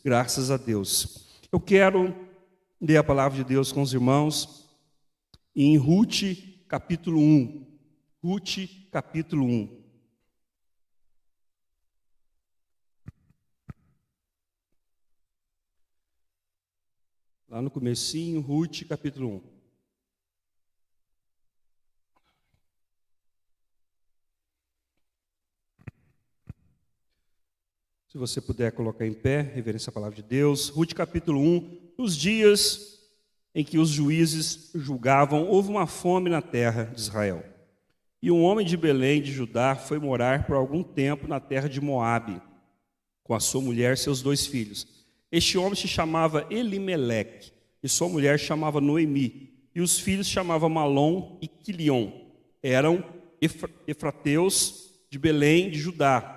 Graças a Deus. Eu quero ler a palavra de Deus com os irmãos em Ruth, capítulo 1. Ruth, capítulo 1. Lá no comecinho, Ruth, capítulo 1. Se você puder colocar em pé, reverência à palavra de Deus. Ruth, capítulo 1. Nos dias em que os juízes julgavam, houve uma fome na terra de Israel. E um homem de Belém, de Judá, foi morar por algum tempo na terra de Moabe, com a sua mulher e seus 2 filhos. Este homem se chamava Elimeleque, e sua mulher chamava Noemi, e os filhos chamavam Malom e Quilion. Eram efrateus de Belém, de Judá.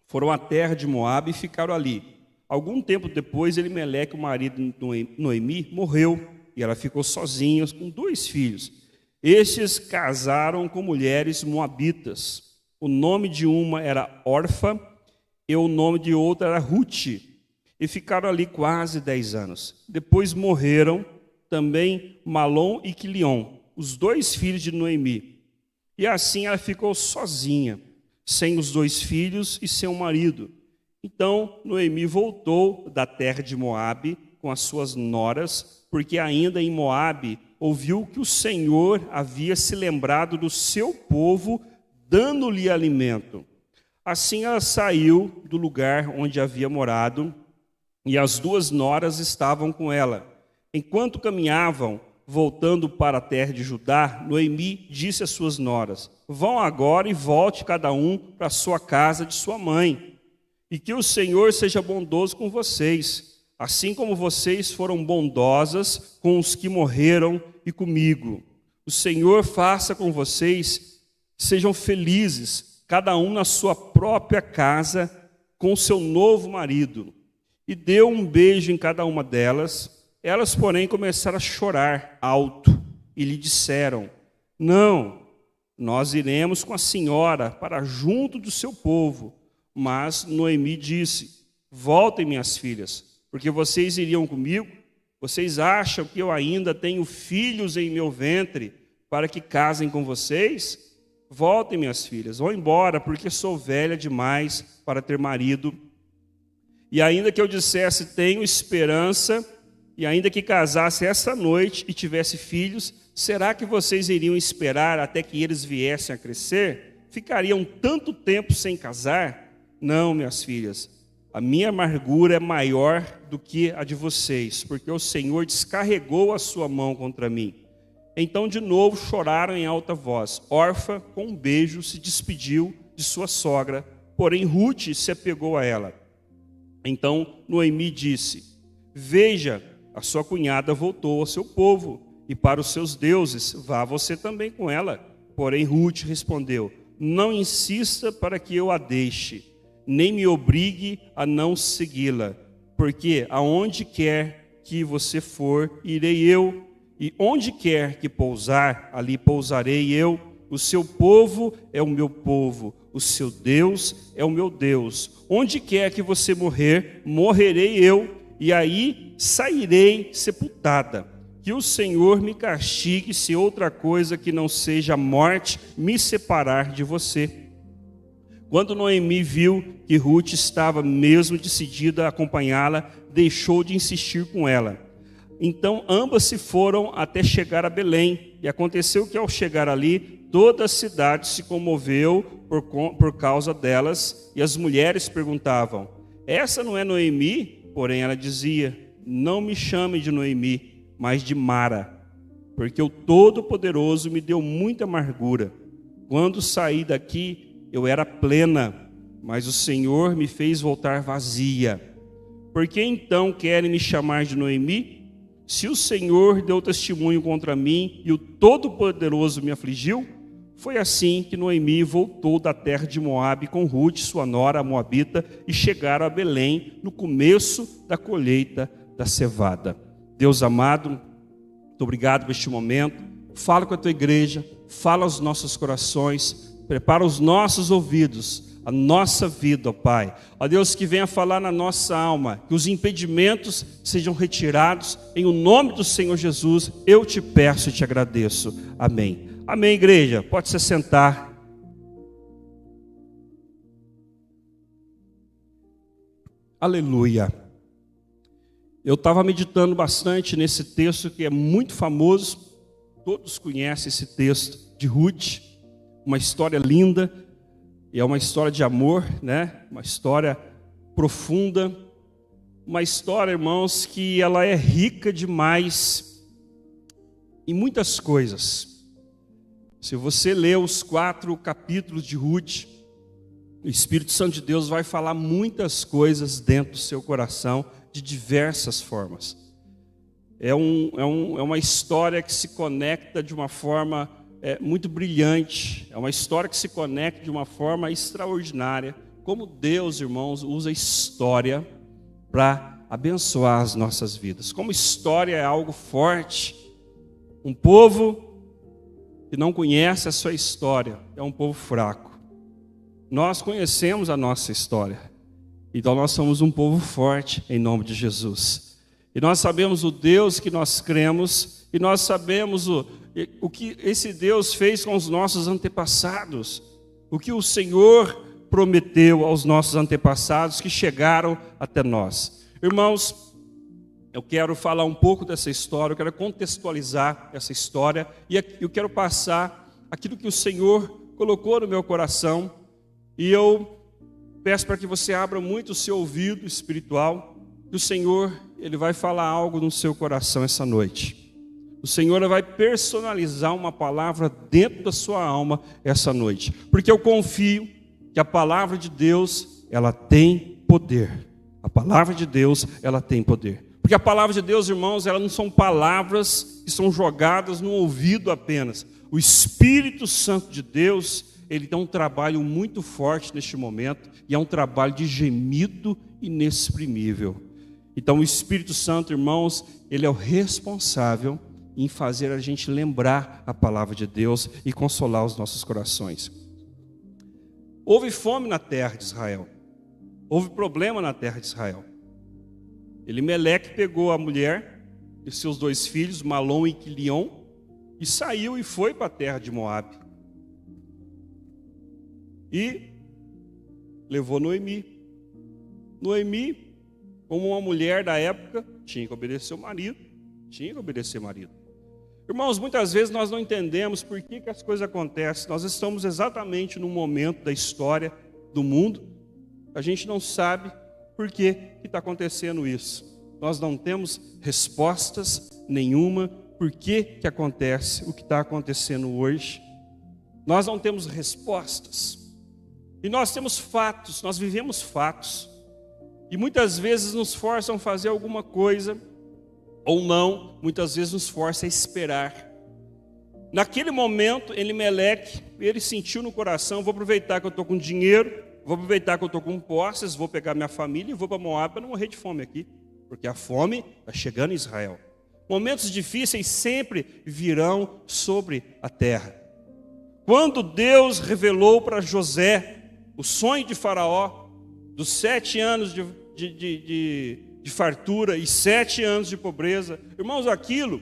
Foram à terra de Moabe e ficaram ali. Algum tempo depois, Elimeleque, o marido de Noemi, morreu, e ela ficou sozinha com 2 filhos. Estes casaram com mulheres moabitas. O nome de uma era Orfa, e o nome de outra era Ruth. E ficaram ali quase 10 anos. Depois morreram também Malom e Quilion, os 2 filhos de Noemi. E assim ela ficou sozinha, sem os 2 filhos e sem o marido. Então Noemi voltou da terra de Moabe com as suas noras, porque ainda em Moabe ouviu que o Senhor havia se lembrado do seu povo, dando-lhe alimento. Assim ela saiu do lugar onde havia morado, e as 2 noras estavam com ela. Enquanto caminhavam, voltando para a terra de Judá, Noemi disse às suas noras: vão agora e volte cada um para a sua casa de sua mãe, e que o Senhor seja bondoso com vocês, assim como vocês foram bondosas com os que morreram e comigo. O Senhor faça com vocês, sejam felizes, cada um na sua própria casa, com seu novo marido. E deu um beijo em cada uma delas. Elas, porém, começaram a chorar alto e lhe disseram: não, nós iremos com a senhora para junto do seu povo. Mas Noemi disse: voltem, minhas filhas, porque vocês iriam comigo? Vocês acham que eu ainda tenho filhos em meu ventre para que casem com vocês? Voltem, minhas filhas, vão embora, porque sou velha demais para ter marido. E ainda que eu dissesse, tenho esperança, e ainda que casasse essa noite e tivesse filhos, será que vocês iriam esperar até que eles viessem a crescer? Ficariam tanto tempo sem casar? Não, minhas filhas, a minha amargura é maior do que a de vocês, porque o Senhor descarregou a sua mão contra mim. Então de novo choraram em alta voz. Orfa, com um beijo, se despediu de sua sogra, porém Ruth se apegou a ela. Então Noemi disse: veja, a sua cunhada voltou ao seu povo e para os seus deuses, vá você também com ela. Porém Ruth respondeu: não insista para que eu a deixe, nem me obrigue a não segui-la, porque aonde quer que você for, irei eu, e onde quer que pousar, ali pousarei eu. O seu povo é o meu povo, o seu Deus é o meu Deus. Onde quer que você morrer, morrerei eu, e aí sairei sepultada. Que o Senhor me castigue se outra coisa que não seja a morte me separar de você. Quando Noemi viu que Ruth estava mesmo decidida a acompanhá-la, deixou de insistir com ela. Então ambas se foram até chegar a Belém. E aconteceu que ao chegar ali, toda a cidade se comoveu por causa delas, e as mulheres perguntavam: essa não é Noemi? Porém ela dizia: não me chame de Noemi, mas de Mara, porque o Todo-Poderoso me deu muita amargura. Quando saí daqui, eu era plena, mas o Senhor me fez voltar vazia. Por que então querem me chamar de Noemi? Se o Senhor deu testemunho contra mim e o Todo-Poderoso me afligiu, foi assim que Noemi voltou da terra de Moabe com Ruth, sua nora, a moabita, e chegaram a Belém no começo da colheita da cevada. Deus amado, muito obrigado por este momento. Fala com a tua igreja, fala aos nossos corações, prepara os nossos ouvidos a nossa vida, ó Pai. Ó Deus, que venha falar na nossa alma, que os impedimentos sejam retirados, em o nome do Senhor Jesus, eu te peço e te agradeço. Amém. Amém, igreja. Pode se sentar. Aleluia. Eu estava meditando bastante nesse texto que é muito famoso, todos conhecem esse texto de Ruth, uma história linda, e é uma história de amor, né? Uma história profunda, uma história, irmãos, que ela é rica demais em muitas coisas. Se você ler os 4 capítulos de Ruth, o Espírito Santo de Deus vai falar muitas coisas dentro do seu coração, de diversas formas. É uma história que se conecta de uma forma muito brilhante. É uma história que se conecta de uma forma extraordinária. Como Deus, irmãos, usa a história para abençoar as nossas vidas. Como história é algo forte. Um povo que não conhece a sua história é um povo fraco. Nós conhecemos a nossa história. Então nós somos um povo forte em nome de Jesus. E nós sabemos o Deus que nós cremos, e nós sabemos o que esse Deus fez com os nossos antepassados, o que o Senhor prometeu aos nossos antepassados que chegaram até nós. Irmãos, eu quero falar um pouco dessa história, eu quero contextualizar essa história, e eu quero passar aquilo que o Senhor colocou no meu coração, e eu peço para que você abra muito o seu ouvido espiritual, que o Senhor, Ele vai falar algo no seu coração essa noite. O Senhor vai personalizar uma palavra dentro da sua alma essa noite. Porque eu confio que a palavra de Deus, ela tem poder. A palavra de Deus, ela tem poder. Porque a palavra de Deus, irmãos, elas não são palavras que são jogadas no ouvido apenas. O Espírito Santo de Deus, ele tem um trabalho muito forte neste momento, e é um trabalho de gemido inexprimível. Então o Espírito Santo, irmãos, ele é o responsável em fazer a gente lembrar a palavra de Deus e consolar os nossos corações. Houve fome na terra de Israel, houve problema na terra de Israel. Elimeleque pegou a mulher e seus 2 filhos, Malom e Quilion, e saiu e foi para a terra de Moabe. E levou Noemi. Noemi, como uma mulher da época, tinha que obedecer o marido. Irmãos, muitas vezes nós não entendemos por que as coisas acontecem. Nós estamos exatamente num momento da história do mundo. A gente não sabe por que está acontecendo isso. Nós não temos respostas nenhuma por que acontece o que está acontecendo hoje. Nós não temos respostas. E nós temos fatos, nós vivemos fatos. E muitas vezes nos forçam a fazer alguma coisa, ou não, muitas vezes nos forçam a esperar. Naquele momento, Elimeleque, ele sentiu no coração, vou aproveitar que eu estou com dinheiro, vou aproveitar que eu estou com posses, vou pegar minha família e vou para Moab para não morrer de fome aqui. Porque a fome está chegando em Israel. Momentos difíceis sempre virão sobre a terra. Quando Deus revelou para José o sonho de Faraó, dos 7 anos de fartura e 7 anos de pobreza. Irmãos, aquilo,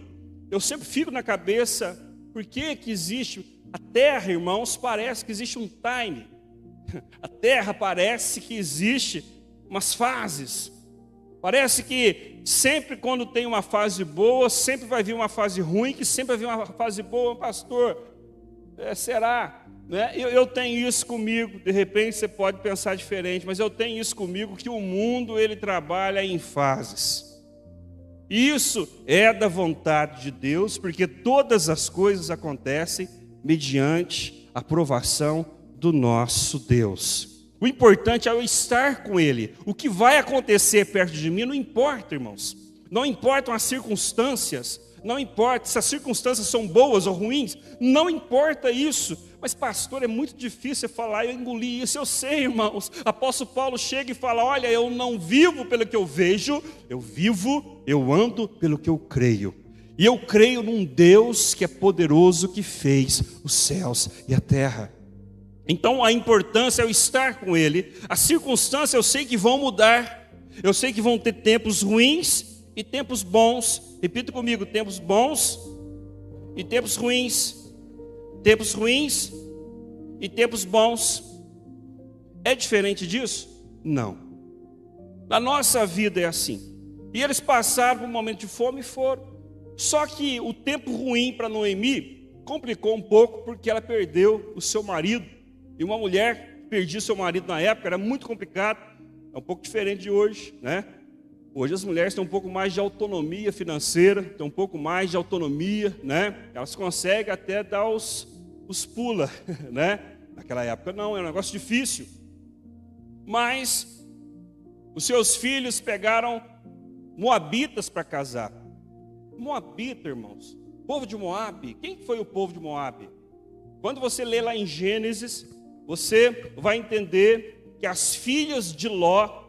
eu sempre fico na cabeça, por que existe a terra, irmãos, parece que existe um time. A terra parece que existe umas fases. Parece que sempre quando tem uma fase boa, sempre vai vir uma fase ruim, que sempre vai vir uma fase boa, pastor, será? Né? Eu tenho isso comigo, de repente você pode pensar diferente, mas eu tenho isso comigo, que o mundo ele trabalha em fases. Isso é da vontade de Deus, porque todas as coisas acontecem mediante a aprovação do nosso Deus. O importante é eu estar com Ele. O que vai acontecer perto de mim não importa, irmãos. Não importam as circunstâncias, não importa se as circunstâncias são boas ou ruins, não importa isso. Mas pastor, é muito difícil falar, eu engoli isso, eu sei, irmãos. Apóstolo Paulo chega e fala, olha, eu não vivo pelo que eu vejo, eu ando pelo que eu creio. E eu creio num Deus que é poderoso, que fez os céus e a terra. Então a importância é eu estar com Ele. As circunstâncias eu sei que vão mudar. Eu sei que vão ter tempos ruins e tempos bons. Repita comigo, tempos bons e tempos ruins. Tempos ruins e tempos bons. É diferente disso? Não. Na nossa vida é assim. E eles passaram por um momento de fome e foram. Só que o tempo ruim para Noemi complicou um pouco porque ela perdeu o seu marido. E uma mulher perdia seu marido na época era muito complicado. É um pouco diferente de hoje, né? Hoje as mulheres têm um pouco mais de autonomia financeira, têm um pouco mais de autonomia, né? Elas conseguem até dar os pula, né? Naquela época não, era um negócio difícil. Mas os seus filhos pegaram moabitas para casar. Moabita, irmãos. Povo de Moabe. Quem foi o povo de Moabe? Quando você lê lá em Gênesis, você vai entender que as filhas de Ló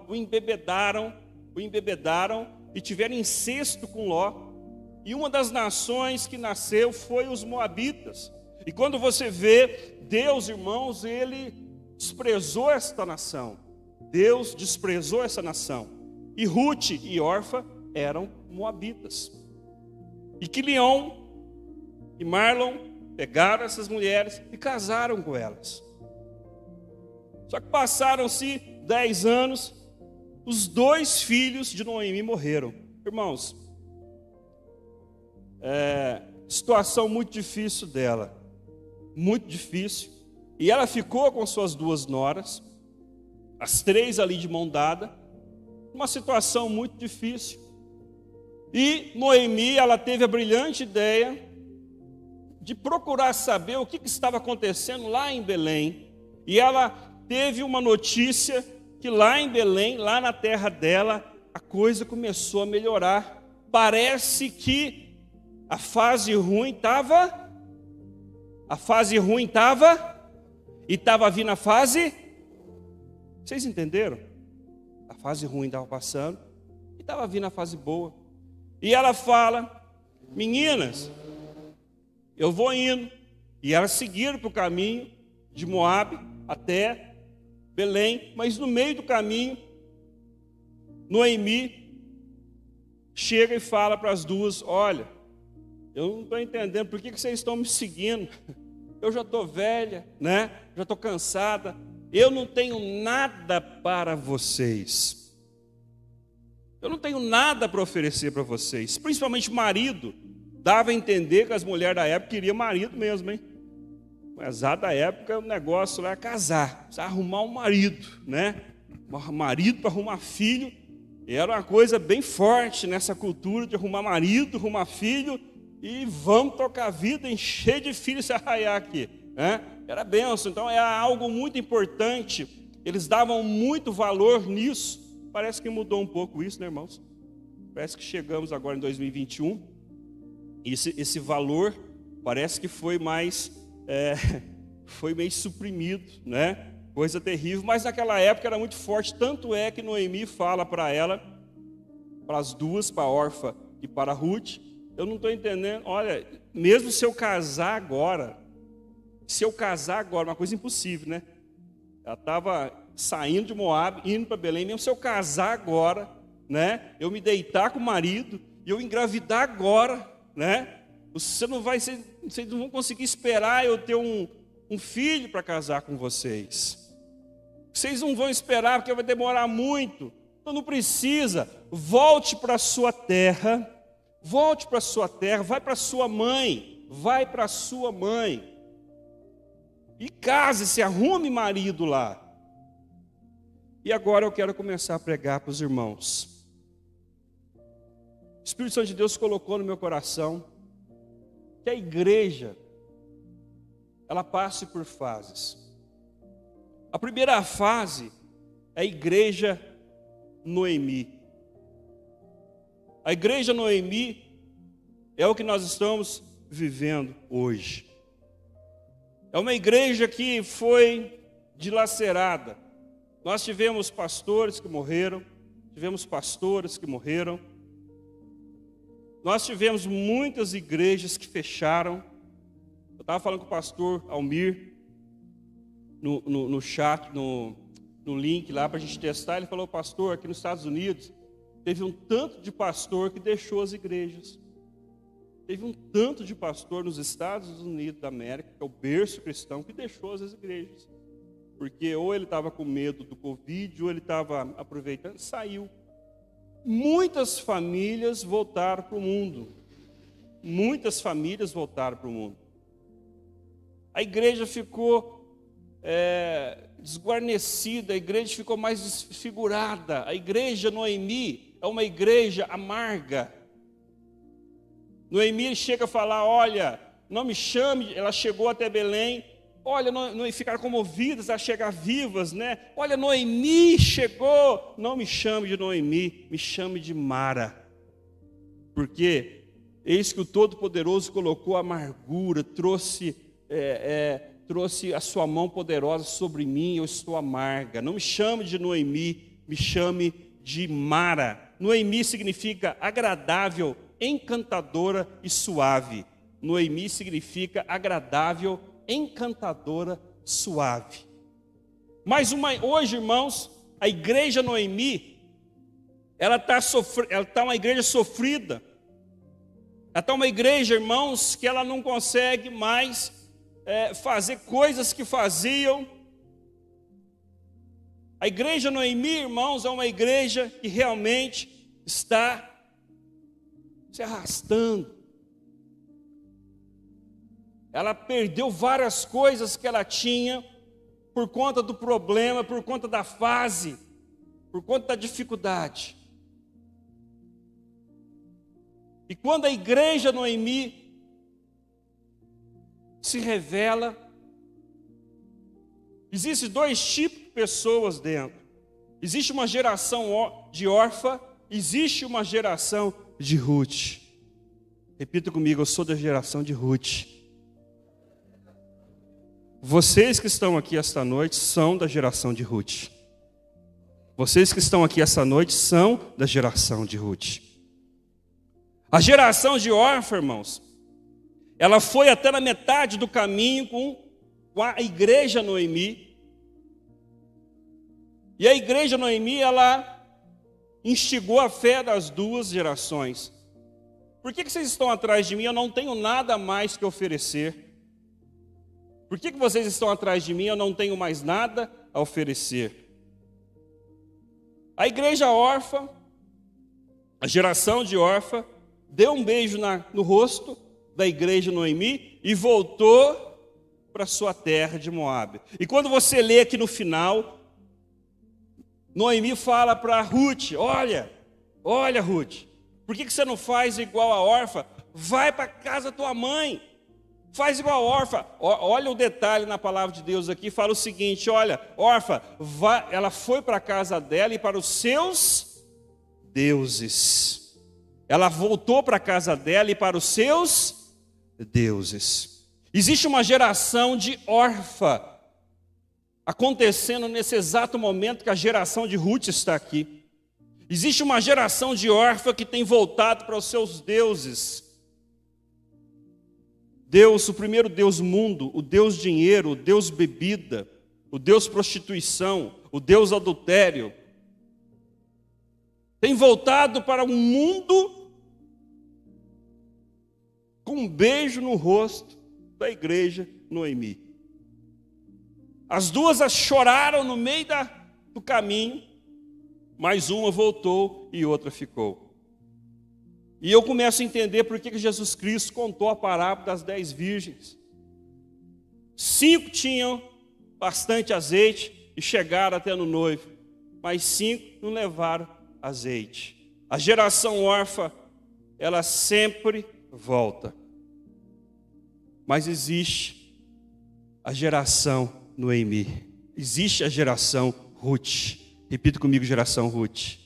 o embebedaram e tiveram incesto com Ló. E uma das nações que nasceu foi os moabitas. E quando você vê Deus, irmãos, Ele desprezou esta nação. Deus desprezou essa nação. E Ruth e Orfa eram moabitas. E Quilion e Marlon pegaram essas mulheres e casaram com elas. Só que passaram-se 10 anos, os 2 filhos de Noemi morreram. Irmãos, situação muito difícil dela, muito difícil. E ela ficou com suas 2 noras, as 3 ali de mão dada, uma situação muito difícil. E Noemi, ela teve a brilhante ideia de procurar saber o que estava acontecendo lá em Belém. E ela teve uma notícia que lá em Belém, lá na terra dela, a coisa começou a melhorar. Parece que a fase ruim estava e estava vindo a fase. Vocês entenderam? A fase ruim estava passando e estava vindo a fase boa. E ela fala: meninas, eu vou indo. E elas seguiram para o caminho de Moabe até Belém, mas no meio do caminho, Noemi chega e fala para as 2: olha, eu não estou entendendo por que vocês estão me seguindo. Eu já estou velha, né? Já estou cansada. Eu não tenho nada para vocês. Eu não tenho nada para oferecer para vocês. Principalmente marido. Dava a entender que as mulheres da época queriam marido mesmo, hein? Mas da época o negócio era casar, precisa arrumar um marido, né? Um marido para arrumar filho. Era uma coisa bem forte nessa cultura de arrumar marido, arrumar filho. E vamos tocar a vida, encher de filhos se arraiar aqui, né? Era bênção, então é algo muito importante. Eles davam muito valor nisso. Parece que mudou um pouco isso, né, irmãos? Parece que chegamos agora em 2021. Esse valor parece que foi mais, foi meio suprimido, né? Coisa terrível, mas naquela época era muito forte. Tanto é que Noemi fala para ela, para as 2, para Orfa e para Ruth: eu não estou entendendo, olha, mesmo se eu casar agora, uma coisa impossível, né? Ela estava saindo de Moabe, indo para Belém, mesmo se eu casar agora, né? Eu me deitar com o marido e eu engravidar agora, né? Vocês não vão conseguir esperar eu ter um filho para casar com vocês. Vocês não vão esperar porque vai demorar muito. Então não precisa. Volte para a sua terra. Volte para a sua terra, vai para sua mãe, e case-se, arrume marido lá. E agora eu quero começar a pregar para os irmãos. O Espírito Santo de Deus colocou no meu coração que a igreja, ela passe por fases. A primeira fase é a igreja Noemi. A igreja Noemi é o que nós estamos vivendo hoje. É uma igreja que foi dilacerada. Nós tivemos pastores que morreram, tivemos pastoras que morreram. Nós tivemos muitas igrejas que fecharam. Eu Estava falando com o pastor Almir no chat, no link lá para a gente testar. Ele falou: pastor, aqui nos Estados Unidos teve um tanto de pastor que deixou as igrejas. Teve um tanto de pastor nos Estados Unidos da América, que é o berço cristão, que deixou as igrejas. Porque ou ele estava com medo do Covid, ou ele estava aproveitando, saiu. Muitas famílias voltaram para o mundo. Muitas famílias voltaram para o mundo. A igreja ficou desguarnecida, a igreja ficou mais desfigurada. A igreja Noemi é uma igreja amarga. Noemi chega a falar: olha, não me chame. Ela chegou até Belém. Olha, não ficaram comovidas a chegar vivas, né? Olha, Noemi chegou. Não me chame de Noemi, me chame de Mara. Porque eis que o Todo-Poderoso colocou amargura, trouxe a sua mão poderosa sobre mim, eu estou amarga. Não me chame de Noemi, me chame de Mara. Noemi significa agradável, encantadora e suave. Noemi significa agradável, encantadora, suave. Mas hoje, irmãos, a igreja Noemi, ela está uma igreja sofrida. Ela está uma igreja, irmãos, que ela não consegue mais fazer coisas que faziam. A igreja Noemi, irmãos, é uma igreja que realmente está se arrastando. Ela perdeu várias coisas que ela tinha por conta do problema, por conta da fase, por conta da dificuldade. E quando a igreja Noemi se revela, existem dois tipos de pessoas dentro. Existe uma geração de órfã, existe uma geração de Ruth. Repita comigo: eu sou da geração de Ruth. Vocês que estão aqui esta noite são da geração de Ruth. Vocês que estão aqui esta noite são da geração de Ruth. A geração de órfã, irmãos, ela foi até na metade do caminho com a igreja Noemi. E a igreja Noemi, ela instigou a fé das duas gerações. Por que vocês estão atrás de mim? Eu não tenho nada mais que oferecer. Por que vocês estão atrás de mim? Eu não tenho mais nada a oferecer. A igreja órfã, a geração de órfã, deu um beijo no rosto da igreja Noemi e voltou para sua terra de Moabe. E quando você lê aqui no final, Noemi fala para Ruth: olha Ruth, por que você não faz igual a órfã? Vai para a casa da tua mãe. Faz igual a órfã. Olha o detalhe na palavra de Deus aqui, fala o seguinte: olha, órfã, ela foi para a casa dela e para os seus deuses. Ela voltou para a casa dela e para os seus deuses. Existe uma geração de órfã acontecendo nesse exato momento que a geração de Ruth está aqui. Existe uma geração de órfã que tem voltado para os seus deuses. Deus, o primeiro Deus mundo, o Deus dinheiro, o Deus bebida, o Deus prostituição, o Deus adultério. Tem voltado para um mundo com um beijo no rosto da igreja Noemi. As duas choraram no meio do caminho, mas uma voltou e outra ficou. E eu começo a entender por que Jesus Cristo contou a parábola das 10 virgens. 5 tinham bastante azeite e chegaram até no noivo, mas 5 não levaram azeite. A geração órfã, ela sempre volta. Mas existe a geração Noemi. Existe a geração Ruth. Repita comigo: geração Ruth.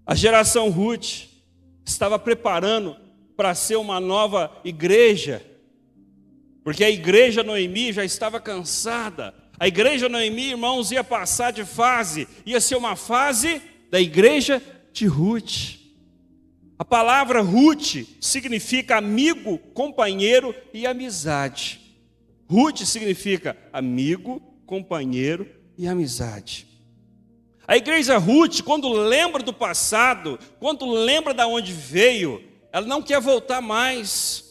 A geração Ruth estava preparando para ser uma nova igreja, porque a igreja Noemi já estava cansada. A igreja Noemi, irmãos, ia passar de fase, ia ser uma fase da igreja de Ruth. A palavra Ruth significa amigo, companheiro e amizade. Ruth significa amigo, companheiro e amizade. A igreja Ruth, quando lembra do passado, quando lembra de onde veio, ela não quer voltar mais.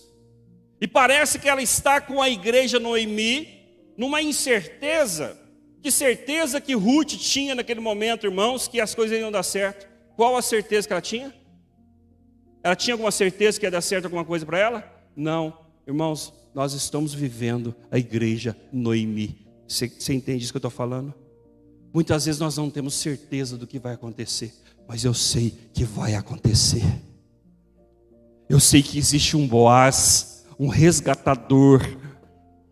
E parece que ela está com a igreja Noemi numa incerteza. Que certeza que Ruth tinha naquele momento, irmãos, que as coisas iam dar certo? Qual a certeza que ela tinha? Ela tinha alguma certeza que ia dar certo alguma coisa para ela? Não. Irmãos, nós estamos vivendo a igreja Noemi. Você entende isso que eu estou falando? Muitas vezes nós não temos certeza do que vai acontecer, mas eu sei que vai acontecer. Eu sei que existe um Boaz, um resgatador,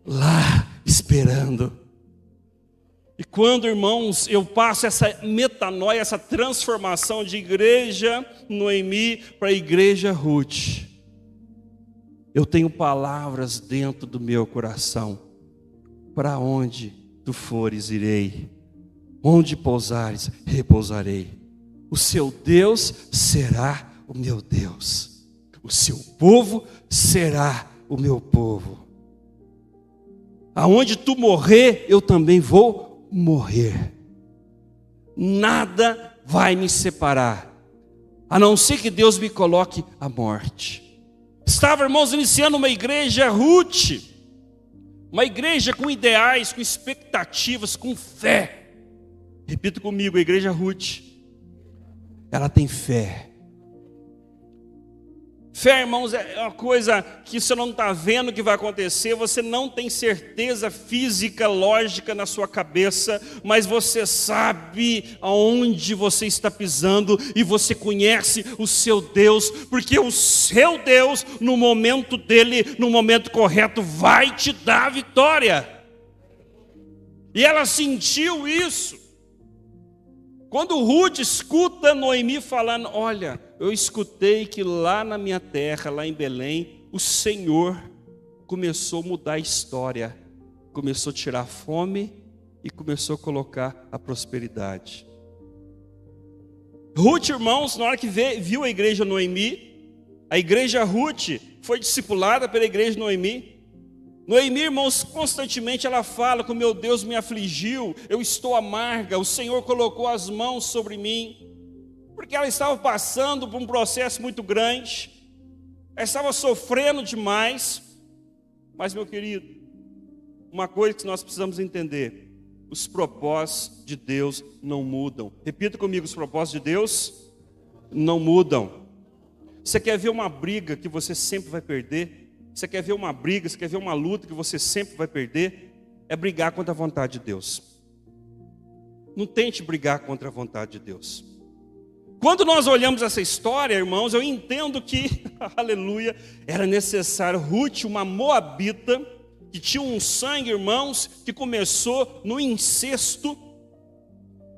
lá esperando. E quando, irmãos, eu passo essa metanoia, essa transformação de igreja Noemi para a igreja Ruth, eu tenho palavras dentro do meu coração. Para onde tu fores, irei. Onde pousares, repousarei. O seu Deus será o meu Deus. O seu povo será o meu povo. Aonde tu morrer, eu também vou morrer. Nada vai me separar, a não ser que Deus me coloque à morte. Estava, irmãos, iniciando uma igreja Ruth, uma igreja com ideais, com expectativas, com fé. Repita comigo, a igreja Ruth, ela tem fé. Fé, irmãos, é uma coisa que você não está vendo que vai acontecer, você não tem certeza física, lógica na sua cabeça, mas você sabe aonde você está pisando e você conhece o seu Deus, porque o seu Deus, no momento dele, no momento correto, vai te dar a vitória. E ela sentiu isso. Quando Ruth escuta Noemi falando, olha, eu escutei que lá na minha terra, lá em Belém, o Senhor começou a mudar a história, começou a tirar a fome e começou a colocar a prosperidade. Ruth, irmãos, na hora que viu a igreja Noemi, a igreja Ruth foi discipulada pela igreja Noemi. Noemi, irmãos, constantemente ela fala que o meu Deus me afligiu, eu estou amarga, o Senhor colocou as mãos sobre mim, porque ela estava passando por um processo muito grande, ela estava sofrendo demais. Mas, meu querido, uma coisa que nós precisamos entender, os propósitos de Deus não mudam. Repita comigo, os propósitos de Deus não mudam. Você quer ver uma briga que você sempre vai perder? Você quer ver uma briga, você quer ver uma luta que você sempre vai perder? É brigar contra a vontade de Deus. Não tente brigar contra a vontade de Deus. Quando nós olhamos essa história, irmãos, eu entendo que, aleluia, era necessário Ruth, uma moabita, que tinha um sangue, irmãos, que começou no incesto.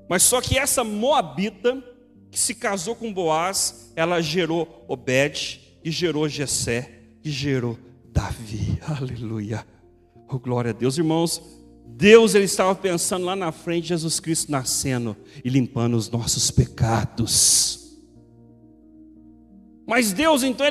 Mas só que essa moabita, que se casou com Boaz, ela gerou Obed, e gerou Jessé, que gerou Davi, aleluia, oh glória a Deus. Irmãos, Deus ele estava pensando lá na frente, Jesus Cristo nascendo e limpando os nossos pecados. Mas Deus então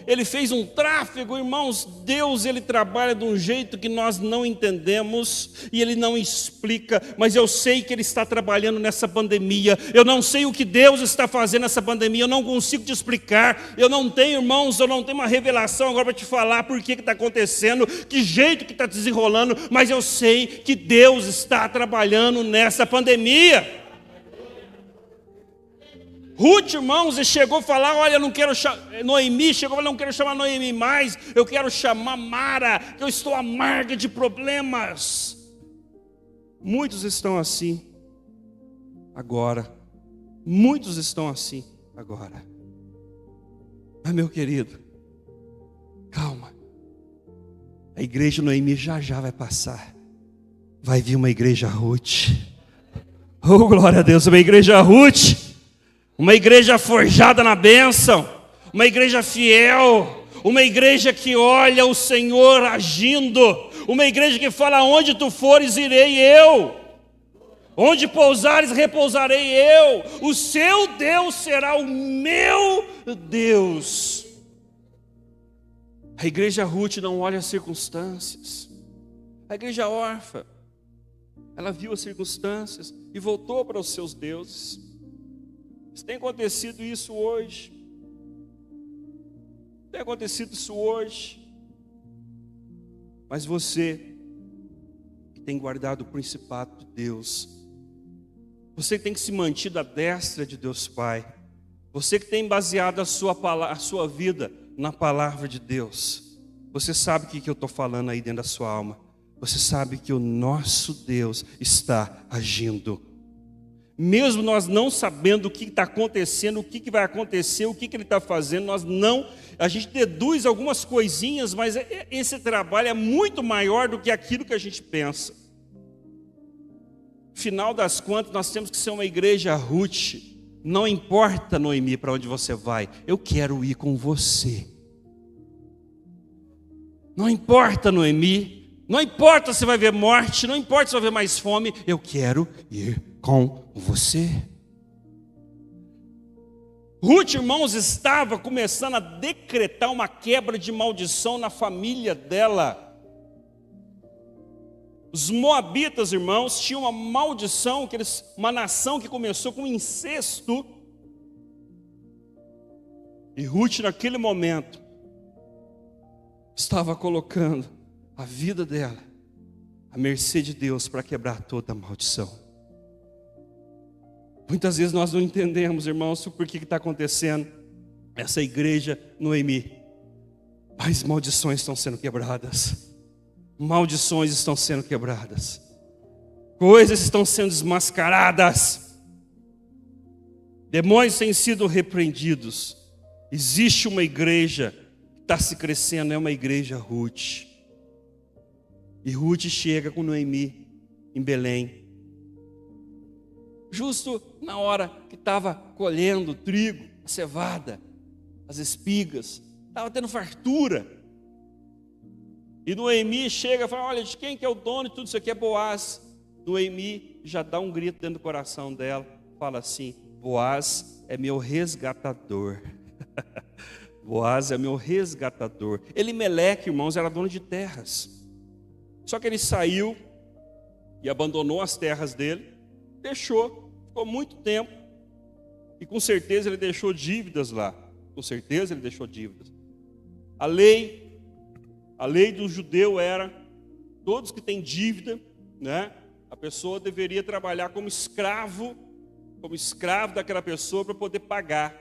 ele fez um tráfego, irmãos. Deus ele trabalha de um jeito que nós não entendemos e ele não explica, mas eu sei que ele está trabalhando nessa pandemia. Eu não sei o que Deus está fazendo nessa pandemia, eu não consigo te explicar. Eu não tenho, irmãos, eu não tenho uma revelação agora para te falar por que está acontecendo, que jeito que está desenrolando, mas eu sei que Deus está trabalhando nessa pandemia. Ruth, irmãos, chegou a falar, olha, eu não quero Noemi, chegou a falar, não quero chamar Noemi mais, eu quero chamar Mara, que eu estou amarga de problemas. Muitos estão assim agora. Muitos estão assim agora. Mas, meu querido, calma. A igreja Noemi já vai passar. Vai vir uma igreja Ruth. Oh, glória a Deus, uma igreja Ruth. Uma igreja forjada na bênção, uma igreja fiel, uma igreja que olha o Senhor agindo, uma igreja que fala, onde tu fores, irei eu, onde pousares, repousarei eu, o seu Deus será o meu Meu Deus! A igreja Ruth não olha as circunstâncias. A igreja órfã, ela viu as circunstâncias e voltou para os seus deuses. Tem acontecido isso hoje. Tem acontecido isso hoje. Mas você que tem guardado o principado de Deus, você que tem se mantido à destra de Deus Pai, você que tem baseado a sua vida na palavra de Deus, você sabe o que eu estou falando aí dentro da sua alma. Você sabe que o nosso Deus está agindo. Mesmo nós não sabendo o que está acontecendo, o que vai acontecer, o que Ele está fazendo, a gente deduz algumas coisinhas, mas esse trabalho é muito maior do que aquilo que a gente pensa. Final das contas, nós temos que ser uma igreja Ruth. Não importa, Noemi, para onde você vai, eu quero ir com você. Não importa, Noemi, não importa se vai ver morte, não importa se vai ver mais fome, eu quero ir com você. Ruth, irmãos, estava começando a decretar uma quebra de maldição na família dela. Os moabitas, irmãos, tinham uma maldição, uma nação que começou com incesto. E Ruth, naquele momento, estava colocando a vida dela à mercê de Deus para quebrar toda a maldição. Muitas vezes nós não entendemos, irmãos, por que está acontecendo essa igreja Noemi. Mas maldições estão sendo quebradas. Maldições estão sendo quebradas. Coisas estão sendo desmascaradas. Demônios têm sido repreendidos. Existe uma igreja que está se crescendo, é uma igreja Ruth. E Ruth chega com Noemi em Belém. Justo na hora que estava colhendo o trigo, a cevada, as espigas, estava tendo fartura. E Noemi chega e fala: olha, de quem que é o dono de tudo isso aqui? É Boaz. Noemi já dá um grito dentro do coração dela, fala assim: Boaz é meu resgatador. Boaz é meu resgatador. Elimeleque, irmãos, era dono de terras. Só que ele saiu e abandonou as terras dele, ficou muito tempo, e com certeza ele deixou dívidas lá. Com certeza ele deixou dívidas. A lei do judeu era: todos que têm dívida, né, a pessoa deveria trabalhar como escravo daquela pessoa para poder pagar.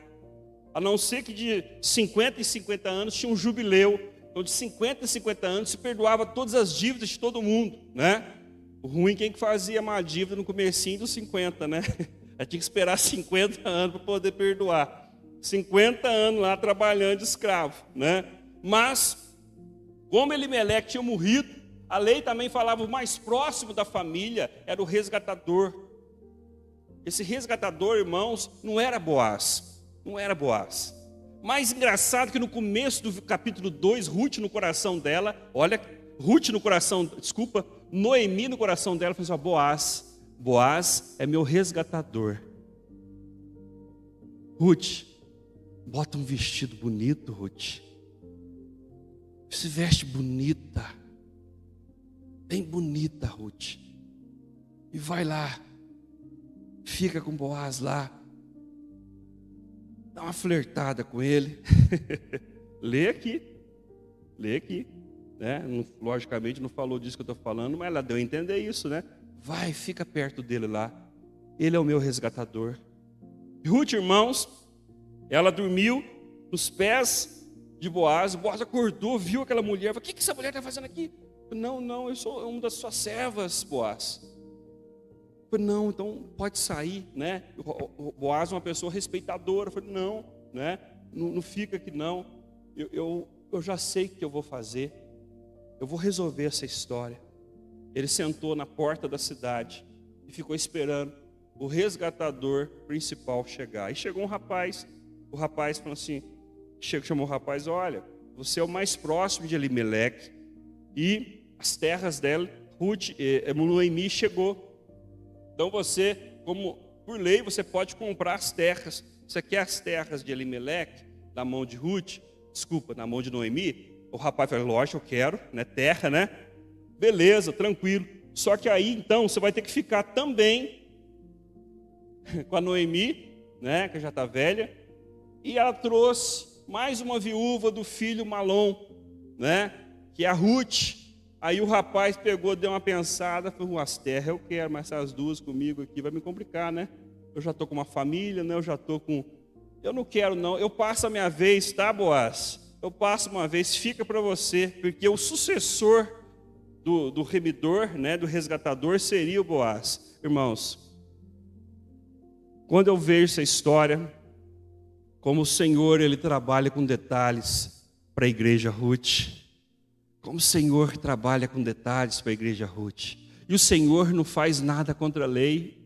A não ser que de 50 em 50 anos tinha um jubileu. Então de 50 em 50 anos se perdoava todas as dívidas de todo mundo, né? O ruim é quem fazia uma dívida no comecinho dos 50, né? Aí tinha que esperar 50 anos para poder perdoar. 50 anos lá trabalhando de escravo, né? Mas, como Elimeleque tinha morrido, a lei também falava: o mais próximo da família era o resgatador. Esse resgatador, irmãos, não era Boaz. Não era Boaz. Mais engraçado que no começo do capítulo 2, Noemi no coração dela falou assim: Boaz é meu resgatador. Ruth, bota um vestido bonito, Ruth. Se veste bonita, bem bonita, Ruth. E vai lá, fica com Boaz lá, dá uma flertada com ele. Lê aqui, né? Logicamente não falou disso que eu estou falando, mas ela deu a entender isso, né? Vai, fica perto dele lá, ele é o meu resgatador. Ruth, irmãos, ela dormiu nos pés de Boaz. Boaz acordou, viu aquela mulher, falou: o que essa mulher está fazendo aqui? Não, eu sou uma das suas servas, Boaz. Falei: não, então pode sair, né? O Boaz é uma pessoa respeitadora. Eu falei: não, né? Não fica aqui não. Eu já sei o que eu vou fazer. Eu vou resolver essa história. Ele sentou na porta da cidade e ficou esperando o resgatador principal chegar. E chegou um rapaz. O rapaz falou assim, chamou o rapaz: olha, você é o mais próximo de Elimeleque, e as terras dela, Noemi chegou. Então você, como por lei, você pode comprar as terras. Você quer as terras de Elimeleque? na mão de Ruth, desculpa, na mão de Noemi, o rapaz falou, lógico, eu quero, né? Terra, né? Beleza, tranquilo. Só que aí, então, você vai ter que ficar também com a Noemi, né? Que já está velha. E ela trouxe mais uma viúva do filho Malom, né? Que é a Ruth. Aí o rapaz pegou, deu uma pensada, falou, as terras eu quero, mas essas duas comigo aqui vai me complicar, né? Eu já estou com uma família, né? Eu não quero não, eu passo a minha vez, tá, Boaz? Eu passo uma vez, fica para você, porque o sucessor do remidor, né? Do resgatador seria o Boaz. Irmãos, quando eu vejo essa história, como o Senhor, Ele trabalha com detalhes para a igreja Ruth. Como o Senhor trabalha com detalhes para a igreja Ruth. E o Senhor não faz nada contra a lei.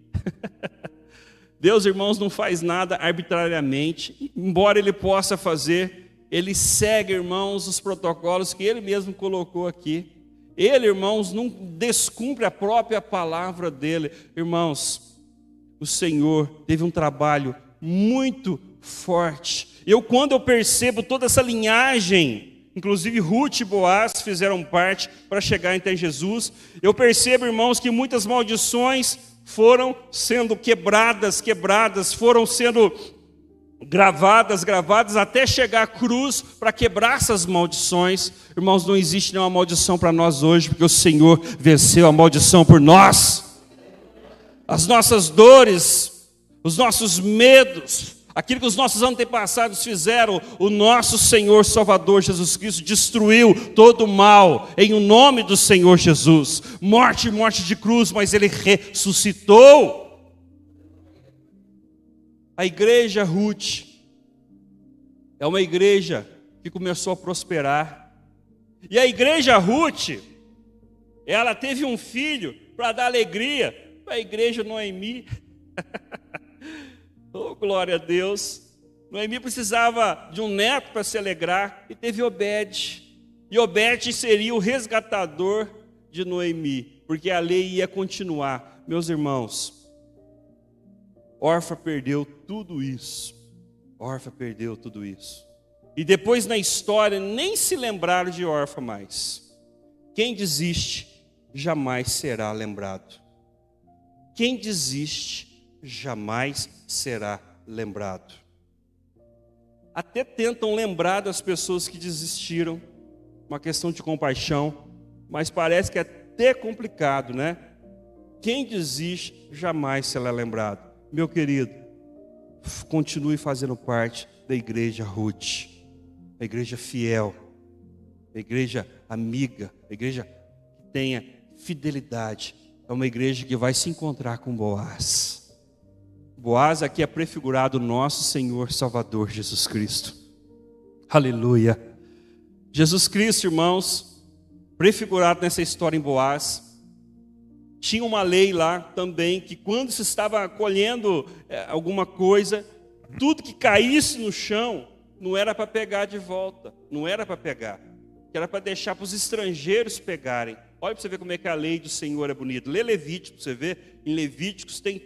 Deus, irmãos, não faz nada arbitrariamente. Embora Ele possa fazer, Ele segue, irmãos, os protocolos que Ele mesmo colocou aqui. Ele, irmãos, não descumpre a própria palavra dEle. Irmãos, o Senhor teve um trabalho muito forte. Quando eu percebo toda essa linhagem, inclusive Ruth e Boaz fizeram parte para chegar até Jesus, eu percebo, irmãos, que muitas maldições foram sendo quebradas, foram sendo gravadas, até chegar à cruz para quebrar essas maldições. Irmãos, não existe nenhuma maldição para nós hoje, porque o Senhor venceu a maldição por nós. As nossas dores, os nossos medos, aquilo que os nossos antepassados fizeram, o nosso Senhor Salvador Jesus Cristo destruiu todo o mal, em o nome do Senhor Jesus. Morte de cruz, mas Ele ressuscitou. A igreja Ruth é uma igreja que começou a prosperar. E a igreja Ruth, ela teve um filho para dar alegria para a igreja Noemi. Oh, glória a Deus. Noemi precisava de um neto para se alegrar e teve Obed. E Obed seria o resgatador de Noemi, porque a lei ia continuar. Meus irmãos, Orfa perdeu tudo isso. E depois na história nem se lembraram de Orfa mais. Quem desiste jamais será lembrado. Quem desiste jamais será lembrado. Até tentam lembrar das pessoas que desistiram, uma questão de compaixão, mas parece que é até complicado, né? Quem desiste jamais será lembrado. Meu querido, continue fazendo parte da igreja Ruth, a igreja fiel, a igreja amiga, a igreja que tenha fidelidade. É uma igreja que vai se encontrar com Boaz. Boaz aqui é prefigurado nosso Senhor Salvador Jesus Cristo. Aleluia. Jesus Cristo, irmãos, prefigurado nessa história em Boaz. Tinha uma lei lá também, que quando se estava colhendo alguma coisa, tudo que caísse no chão, não era para pegar de volta, era para deixar para os estrangeiros pegarem. Olha para você ver como é que a lei do Senhor é bonita. Lê Levítico para você ver, em Levíticos tem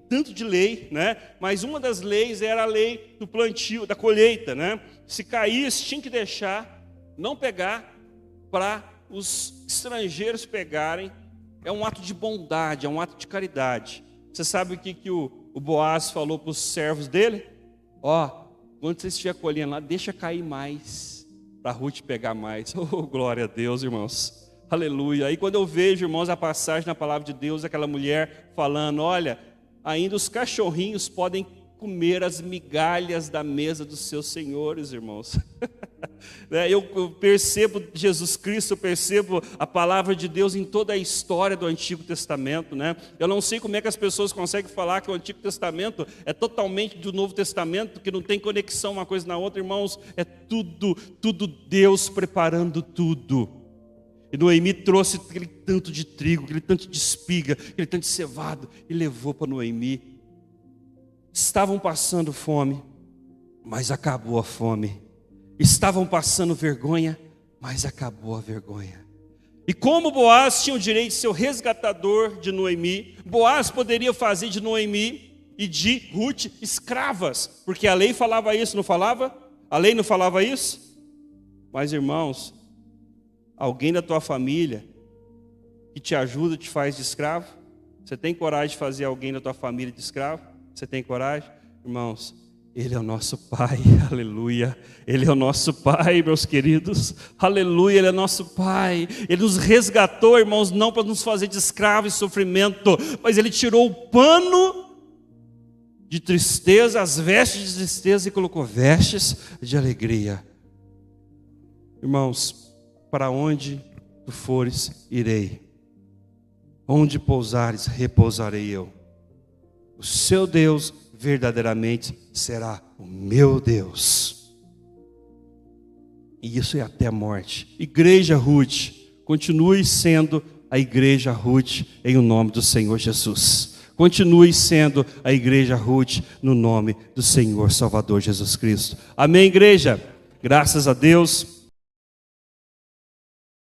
tanto de lei, né? Mas uma das leis era a lei do plantio, da colheita, né? Se caísse, tinha que deixar, não pegar, para os estrangeiros pegarem. É um ato de bondade, é um ato de caridade. Você sabe o que o Boaz falou para os servos dele? Quando você estiver colhendo lá, deixa cair mais, para Ruth pegar mais. Oh, glória a Deus, irmãos. Aleluia. Aí quando eu vejo, irmãos, a passagem na palavra de Deus, aquela mulher falando, olha, ainda os cachorrinhos podem comer as migalhas da mesa dos seus senhores, irmãos. Eu percebo Jesus Cristo, eu percebo a palavra de Deus em toda a história do Antigo Testamento, né? Eu não sei como é que as pessoas conseguem falar que o Antigo Testamento é totalmente do Novo Testamento, que não tem conexão uma coisa na outra, irmãos. É tudo Deus preparando tudo. E Noemi trouxe aquele tanto de trigo, aquele tanto de espiga, aquele tanto de cevado, e levou para Noemi. Estavam passando fome, mas acabou a fome. Estavam passando vergonha, mas acabou a vergonha. E como Boaz tinha o direito de ser o resgatador de Noemi, Boaz poderia fazer de Noemi e de Ruth escravas, porque a lei falava isso, não falava? A lei não falava isso? Mas, irmãos, alguém da tua família que te ajuda, te faz de escravo? Você tem coragem de fazer alguém da tua família de escravo? Você tem coragem? Irmãos, Ele é o nosso Pai, aleluia. Ele é o nosso Pai, meus queridos, aleluia. Ele é nosso Pai. Ele nos resgatou, irmãos, não para nos fazer de escravo e sofrimento, mas Ele tirou o pano de tristeza, as vestes de tristeza, e colocou vestes de alegria. Irmãos, para onde tu fores, irei. Onde pousares, repousarei eu. O seu Deus verdadeiramente será o meu Deus. E isso é até a morte. Igreja Ruth, continue sendo a Igreja Ruth em o nome do Senhor Jesus. Continue sendo a Igreja Ruth no nome do Senhor Salvador Jesus Cristo. Amém, igreja? Graças a Deus.